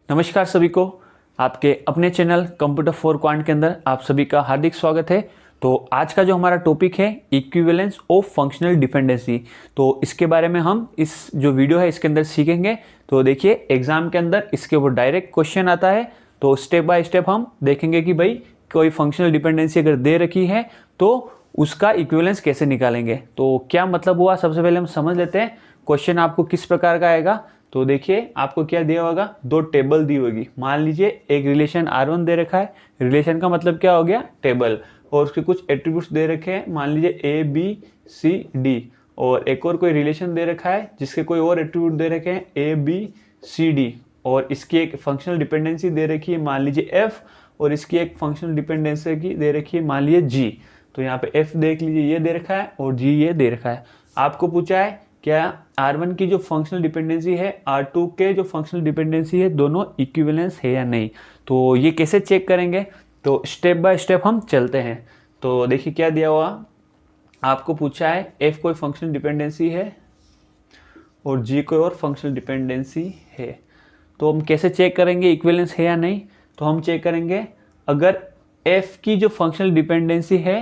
नमस्कार सभी को, आपके अपने चैनल कंप्यूटर फॉर क्वांट के अंदर आप सभी का हार्दिक स्वागत है। तो आज का जो हमारा टॉपिक है इक्विवेलेंस ऑफ फंक्शनल डिपेंडेंसी, तो इसके बारे में हम इस जो वीडियो है इसके अंदर सीखेंगे। तो देखिए एग्जाम के अंदर इसके ऊपर डायरेक्ट क्वेश्चन आता है, तो स्टेप बाय स्टेप हम देखेंगे कि भाई कोई फंक्शनल डिपेंडेंसी अगर दे रखी है तो उसका इक्विवेलेंस कैसे निकालेंगे। तो क्या मतलब हुआ, सबसे पहले हम समझ लेते हैं क्वेश्चन आपको किस प्रकार का आएगा। तो देखिए आपको क्या दिया होगा, दो टेबल दी होगी। मान लीजिए एक रिलेशन R1 दे रखा है, रिलेशन का मतलब क्या हो गया, टेबल, और उसके कुछ एट्रीब्यूट्स दे रखे हैं, मान लीजिए ABCD, और एक और कोई रिलेशन दे रखा है जिसके कोई और एट्रीब्यूट दे रखे हैं ABCD, और इसकी एक फंक्शनल डिपेंडेंसी दे रखी है मान लीजिए F, और इसकी एक फंक्शनल डिपेंडेंसी की दे रखी है मान लीजिए G। तो यहाँ पे F देख लीजिए ये दे रखा है और G ये दे रखा है। आपको पूछा है क्या R1 की जो फंक्शनल डिपेंडेंसी है R2 के जो फंक्शनल डिपेंडेंसी है दोनों इक्विवेलेंस है या नहीं। तो ये कैसे चेक करेंगे, तो स्टेप बाय स्टेप हम चलते हैं। तो देखिए क्या दिया हुआ, आपको पूछा है F कोई फंक्शनल डिपेंडेंसी है और G कोई और फंक्शनल डिपेंडेंसी है। तो हम कैसे चेक करेंगे इक्विवेलेंस है या नहीं। तो हम चेक करेंगे अगर F की जो फंक्शनल डिपेंडेंसी है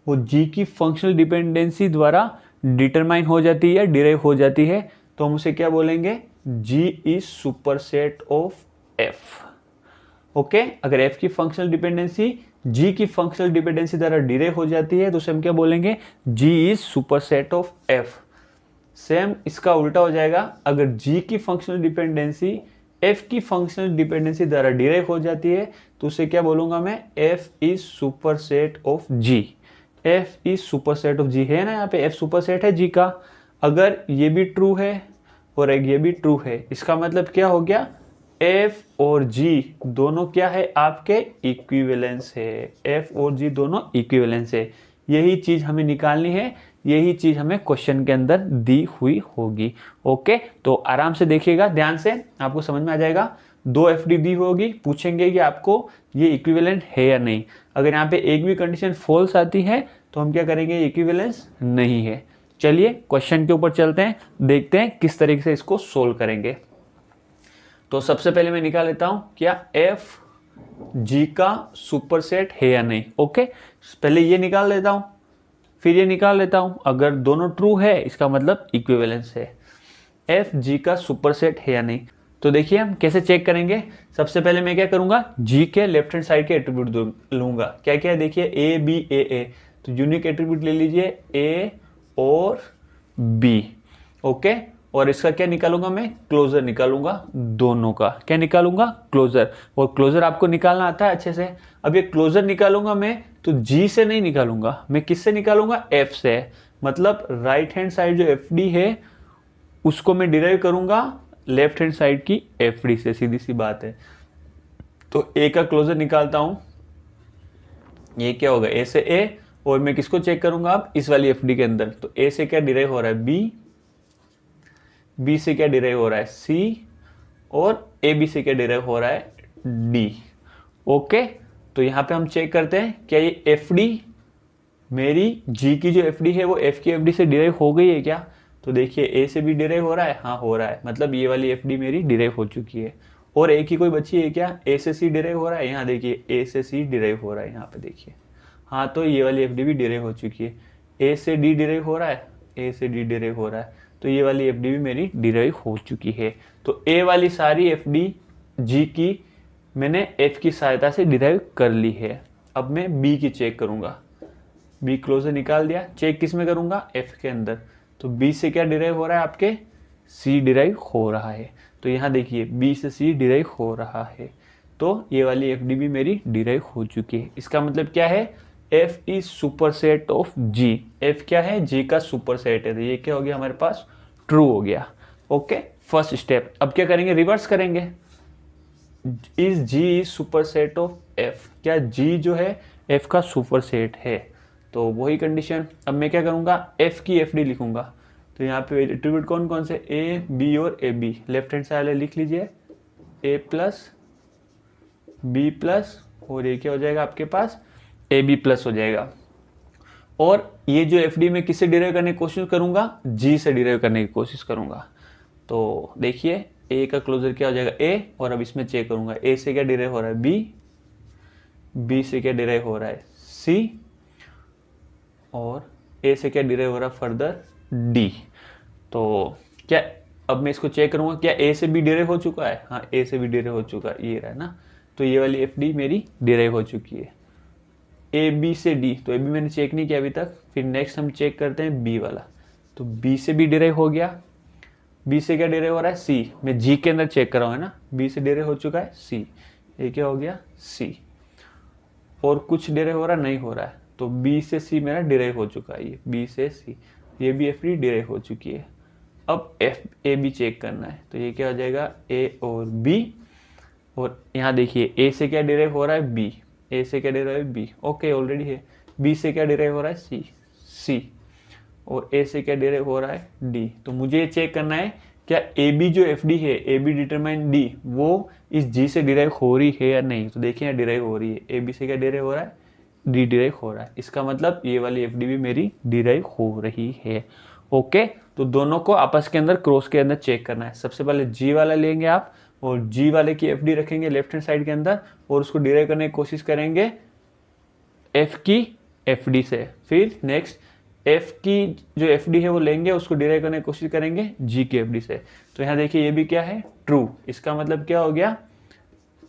वो G की फंक्शनल डिपेंडेंसी द्वारा डिटरमाइन हो जाती है या डिराइव हो जाती है, तो हम उसे क्या बोलेंगे, G is superset of F। Okay, अगर F की फंक्शनल डिपेंडेंसी G की फंक्शनल डिपेंडेंसी द्वारा डिराइव हो जाती है तो उसे हम क्या बोलेंगे, G is superset of F। Same इसका उल्टा हो जाएगा, अगर G की फंक्शनल डिपेंडेंसी F की फंक्शनल डिपेंडेंसी द्वारा डिराइव हो जाती है तो उसे क्या बोलूंगा मैं, F is superset of G। F is superset of G है ना, यहाँ पे F सुपरसेट है G का। अगर ये भी ट्रू है और एक ये भी ट्रू है, इसका मतलब क्या हो गया, F और G दोनों क्या है आपके, इक्विवेलेंस है। F और G दोनों इक्विवेलेंस है। यही चीज हमें निकालनी है, यही चीज हमें क्वेश्चन के अंदर दी हुई होगी। ओके, तो आराम से देखिएगा, ध्यान से, आपको समझ में आ जाएगा। दो FD दी होगी, पूछेंगे कि आपको ये इक्विवेलेंट है या नहीं। अगर यहाँ पे एक भी कंडीशन फॉल्स आती है तो हम क्या करेंगे, इक्विवेलेंस नहीं है। चलिए क्वेश्चन के ऊपर चलते हैं, देखते हैं किस तरीके से इसको सोल्व करेंगे। तो सबसे पहले मैं निकाल लेता हूं क्या F G का सुपरसेट है या नहीं। ओके, पहले ये निकाल लेता हूं, फिर ये निकाल लेता हूं। अगर दोनों ट्रू है इसका मतलब इक्विवेलेंस है। F G का सुपरसेट है या नहीं, तो देखिए हम कैसे चेक करेंगे। सबसे पहले मैं क्या करूंगा, G के लेफ्ट हैंड साइड के एट्रीब्यूट लूंगा। क्या क्या है देखिए, A B A A, तो यूनिक एट्रीब्यूट ले लीजिए A और B। ओके, और इसका क्या निकालूंगा मैं, क्लोजर निकालूंगा दोनों का। क्या निकालूंगा, क्लोजर। और क्लोजर आपको निकालना आता है अच्छे से। अब ये क्लोजर निकालूंगा मैं तो G से नहीं निकालूंगा, मैं किससे निकालूंगा, F से। मतलब राइट हैंड साइड जो FD है उसको मैं डिराइव करूंगा लेफ्ट हैंड साइड की FD से, सीधी सी बात है। तो A का क्लोजर निकालता हूं, ये क्या होगा, A से A, और मैं किसको चेक करूंगा अब, इस वाली FD के अंदर। तो A से क्या डिराइव हो रहा है, B से क्या डिराइव हो रहा है, C, और AB से क्या डिराइव हो रहा है, D। ओके, तो यहां पे हम चेक करते हैं क्या ये FD मेरी G की जो FD है वो F की FD से डिराइव हो गई है क्या। तो देखिए A से भी डिराइव हो रहा है, हाँ हो रहा है, मतलब ये वाली FD मेरी डिराइव हो चुकी है। और एक ही कोई बची है क्या, A से C डिराइव हो रहा है, यहाँ देखिए A से C डिराइव हो रहा है, यहाँ पे देखिए, हाँ तो ये वाली FD भी डिराइव हो चुकी है। A से D डिराइव हो रहा है, A से D डिराइव हो रहा है, तो ये वाली FD भी मेरी डिराइव हो चुकी है। तो A वाली सारी FD G की मैंने F की सहायता से डिराइव कर ली है। अब मैं B की चेक करूंगा, B क्लोजर निकाल दिया, चेक किस में करूंगा, F के अंदर। तो B से क्या डिराइव हो रहा है आपके, C डिराइव हो रहा है। तो यहाँ देखिए B से C डिराइव हो रहा है, तो ये वाली FD भी मेरी डिराइव हो चुकी है। इसका मतलब क्या है, F is superset of G। F क्या है, G का सुपरसेट है, तो ये क्या हो गया हमारे पास, ट्रू हो गया। Okay, first step. अब क्या करेंगे, रिवर्स करेंगे। Is G is superset of F, क्या G जो है F का सुपरसेट है, तो वही कंडीशन। अब मैं क्या करूंगा, F की FD लिखूंगा। तो यहाँ पे एट्रीब्यूट कौन कौन से, A B और AB, लेफ्ट हैंड साइड लिख लीजिए A प्लस B प्लस, और ये क्या हो जाएगा आपके पास, AB प्लस हो जाएगा। और ये जो FD में किससे डिराइव करने की कोशिश करूंगा, G से डिराइव करने की कोशिश करूंगा। तो देखिए ए का क्लोजर क्या हो जाएगा ए, और अब इसमें चेक करूंगा ए से क्या डिराइव हो रहा है बी, बी से क्या डिराइव हो रहा है सी, और ए से क्या डिराइव हो रहा है फर्दर डी। तो क्या अब मैं इसको चेक करूंगा क्या ए से बी डिराइव हो चुका है, हाँ ए से बी डिराइव हो चुका है, ये रहा ना। तो ये वाली एफ डी मेरी डिराइव हो चुकी है। ए बी से डी, तो ए बी मैंने चेक नहीं किया अभी तक। फिर नेक्स्ट हम चेक करते हैं बी वाला, तो बी से बी डिराइव हो गया, बी से क्या डिराइव हो रहा है सी, मैं जी के अंदर चेक कर रहा हूँ है ना, बी से डिराइव हो चुका है सी, ये क्या हो गया सी, और कुछ डिराइव हो रहा नहीं हो रहा है, तो बी से सी मेरा डिराइव हो चुका है, ये बी से सी, ये भी एफ डी डिराइव हो चुकी है। अब एफ ए बी चेक करना है, तो ये क्या हो जाएगा ए और बी, और यहाँ देखिए ए से क्या डिराइव हो रहा है बी, ए से क्या डिराइव है बी, ओके ऑलरेडी है। बी से क्या डिराइव हो रहा है सी, सी, और ए से क्या डिराइव हो रहा है डी। तो मुझे ये चेक करना है क्या ए बी जो एफ डी है, ए बी डिटरमाइन डी, वो इस जी से डिराइव हो रही है या नहीं। तो देखिए यहाँ डिराइव हो रही है, ए बी से क्या डिराइव हो रहा है डी डिराइव हो रहा है, इसका मतलब ये वाली एफ डी भी मेरी डिराइव हो रही है। ओके, तो दोनों को आपस के अंदर क्रॉस के अंदर चेक करना है। सबसे पहले जी वाला लेंगे आप, और जी वाले की एफ डी रखेंगे लेफ्ट हैंड साइड के अंदर, और उसको डिराइव करने की कोशिश करेंगे एफ की एफ डी से। फिर नेक्स्ट एफ की जो एफ डी है वो लेंगे, उसको डिराइव करने की कोशिश करेंगे जी की एफ डी से। तो यहाँ देखिए ये भी क्या है ट्रू, इसका मतलब क्या हो गया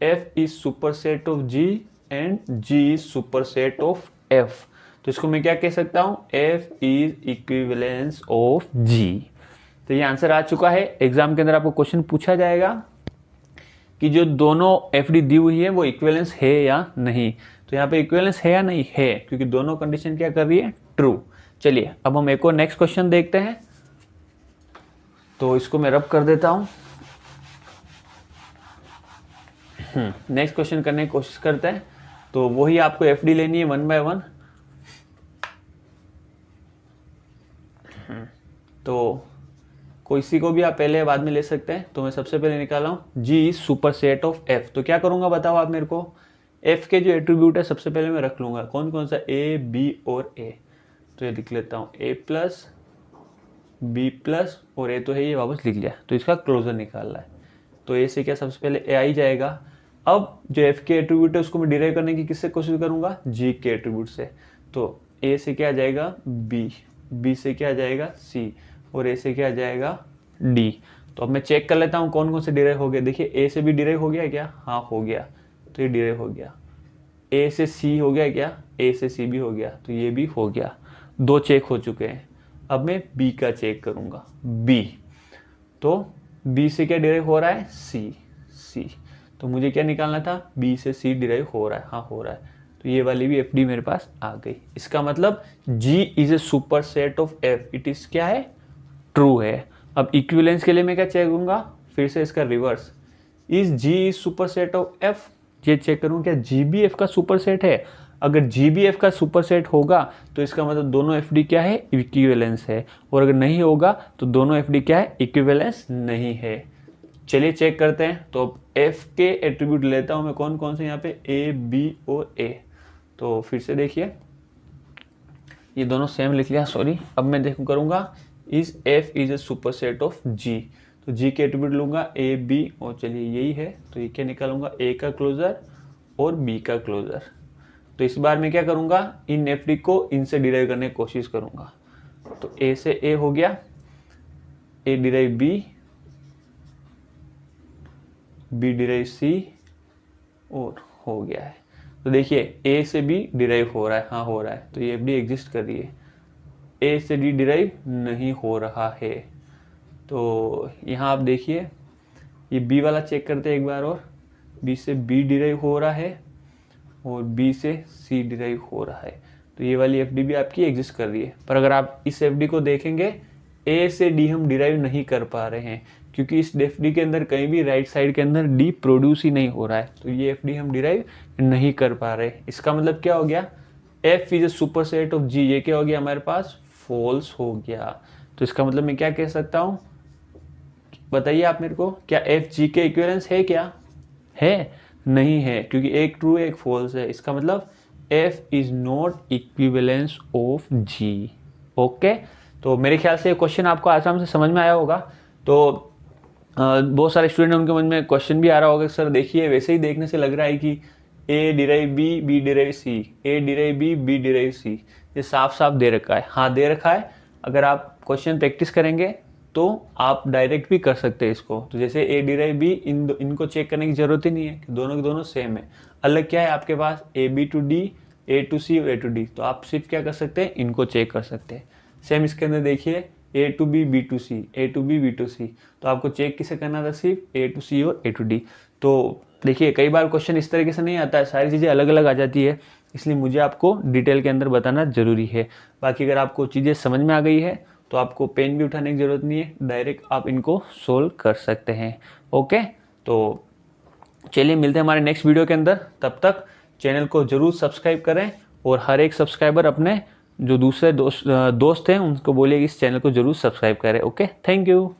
F is super set of G and G is super set of F. तो इसको मैं क्या कह सकता हूँ F is equivalence of G. तो ये आंसर आ चुका है। एग्जाम के अंदर आपको क्वेश्चन पूछा जाएगा कि जो दोनों एफ डी दी हुई है वो इक्विवेलेंस है या नहीं। तो यहाँ पे इक्विवेलेंस है या नहीं है, क्योंकि दोनों कंडीशन क्या कर रही है ट्रू। चलिए अब हम एक और नेक्स्ट क्वेश्चन देखते हैं, तो इसको मैं रब कर देता हूं। नेक्स्ट क्वेश्चन करने की कोशिश करते हैं, तो वही आपको एफ डी लेनी है 1 बाय 1। तो कोई सी को भी आप पहले बाद में ले सकते हैं। तो मैं सबसे पहले निकाला हूं जी सुपर सेट ऑफ एफ। तो क्या करूंगा बताओ आप मेरे को, एफ के जो एट्रीब्यूट है सबसे पहले मैं रख लूंगा, कौन कौन सा ए बी और ए। तो ये लिख लेता हूँ ए प्लस बी प्लस, और ए तो है ये वापस लिख लिया, तो इसका क्लोजर निकालना है। तो ए से क्या सबसे पहले ए आई जाएगा। अब जो एफ के एट्रीब्यूट है उसको मैं डिराइव करने की किससे कोशिश करूंगा जी के एट्रीब्यूट से। तो ए से क्या आ जाएगा बी, बी से क्या आ जाएगा सी, और ए से क्या आ जाएगा डी। तो अब मैं चेक कर लेता हूँ कौन कौन से डिराइव हो गए। देखिए ए से भी डिराइव हो गया क्या, हाँ हो गया, तो ये डिराइव हो गया। ए से सी हो गया क्या, ए से सी भी हो गया, तो ये भी हो गया, दो चेक हो चुके हैं। अब मैं बी का चेक करूंगा, बी, तो बी से क्या डिराइव हो रहा है सी, सी, तो मुझे क्या निकालना था बी से सी डिराइव हो रहा है, हाँ हो रहा है, तो ये वाली भी एफ डी मेरे पास आ गई। इसका मतलब G is a super set of F, it is क्या है ट्रू है। अब इक्विवेलेंस के लिए मैं क्या चेक करूंगा, फिर से इसका reverse, is G is super set of F, ये चेक करूँ क्या जी बी एफ का सुपर सेट है। अगर जी बी एफ का सुपर सेट होगा तो इसका मतलब दोनों एफ डी क्या है इक्विवेलेंस है, और अगर नहीं होगा तो दोनों एफ डी क्या है इक्विवेलेंस नहीं है। चलिए चेक करते हैं। तो एफ के एट्रीब्यूट लेता हूं मैं कौन कौन से यहाँ पे ए बी और ए। तो फिर से देखिए ये दोनों सेम लिख लिया, सॉरी। अब मैं देखूँ करूँगा is F is a super set of G, तो जी के एट्रीब्यूट लूंगा ए बी, और चलिए यही है, तो ये क्या निकालूंगा ए का क्लोजर और बी का क्लोजर। तो इस बार मैं क्या करूंगा इन एफ डी को इनसे डिराइव करने की कोशिश करूंगा। तो ए से ए हो गया, ए डिराइव बी, बी डिराइव सी, और हो गया है। तो देखिए ए से बी डिराइव हो रहा है, हाँ हो रहा है, तो ये एफ डी एग्जिस्ट कर रही है। ए से डी डिराइव नहीं हो रहा है, तो यहाँ आप देखिए ये बी वाला चेक करते हैं एक बार, और बी से बी डिराइव हो रहा है और बी से सी डिराइव हो रहा है, तो ये वाली एफ डी भी आपकी एग्जिस्ट कर रही है। पर अगर आप इस एफ डी को देखेंगे ए से डी हम डिराइव नहीं कर पा रहे हैं, क्योंकि इस एफ डी के अंदर कहीं भी राइट साइड के अंदर डी प्रोड्यूस ही नहीं हो रहा है, तो ये एफ डी हम डिराइव नहीं कर पा रहे। इसका मतलब क्या हो गया F is a super set of G, ये क्या हो गया हमारे पास फॉल्स हो गया। तो इसका मतलब मैं क्या कह सकता हूँ, बताइए आप मेरे को, क्या एफ जी के इक्विवेलेंस है क्या, है नहीं है, क्योंकि एक ट्रू है एक फॉल्स है। इसका मतलब F is not equivalence of G. Okay, तो मेरे ख्याल से क्वेश्चन आपको आसानी से समझ में आया होगा। तो बहुत सारे स्टूडेंट हैं, उनके मन में क्वेश्चन भी आ रहा होगा सर देखिए वैसे ही देखने से लग रहा है कि ए डिराइव बी, बी डिराइव सी, ए डिराइव बी, बी डिराइव सी, ये साफ साफ दे रखा है। हाँ दे रखा है, अगर आप क्वेश्चन प्रैक्टिस करेंगे तो आप डायरेक्ट भी कर सकते हैं इसको। तो जैसे ए डिराइव बी, इनको चेक करने की जरूरत ही नहीं है, दोनों के दोनों सेम है। अलग क्या है आपके पास, A B to D, A to C और ए टू डी, तो आप सिर्फ क्या कर सकते हैं, इनको चेक कर सकते हैं। सेम इसके अंदर देखिए A to B, B to C, A to B, B to C, तो आपको चेक किसे करना था, सिर्फ ए टू सी और ए टू डी। तो देखिए कई बार क्वेश्चन इस तरीके से नहीं आता है, सारी चीज़ें अलग अलग आ जाती है, इसलिए मुझे आपको डिटेल के अंदर बताना जरूरी है। बाकी अगर आपको चीज़ें समझ में आ गई है तो आपको पेन भी उठाने की ज़रूरत नहीं है, डायरेक्ट आप इनको सोल्व कर सकते हैं। ओके, तो चलिए मिलते हैं हमारे नेक्स्ट वीडियो के अंदर। तब तक चैनल को जरूर सब्सक्राइब करें और हर एक सब्सक्राइबर अपने जो दूसरे दोस्त हैं उनको बोलिए कि इस चैनल को जरूर सब्सक्राइब करें। Okay, thank you.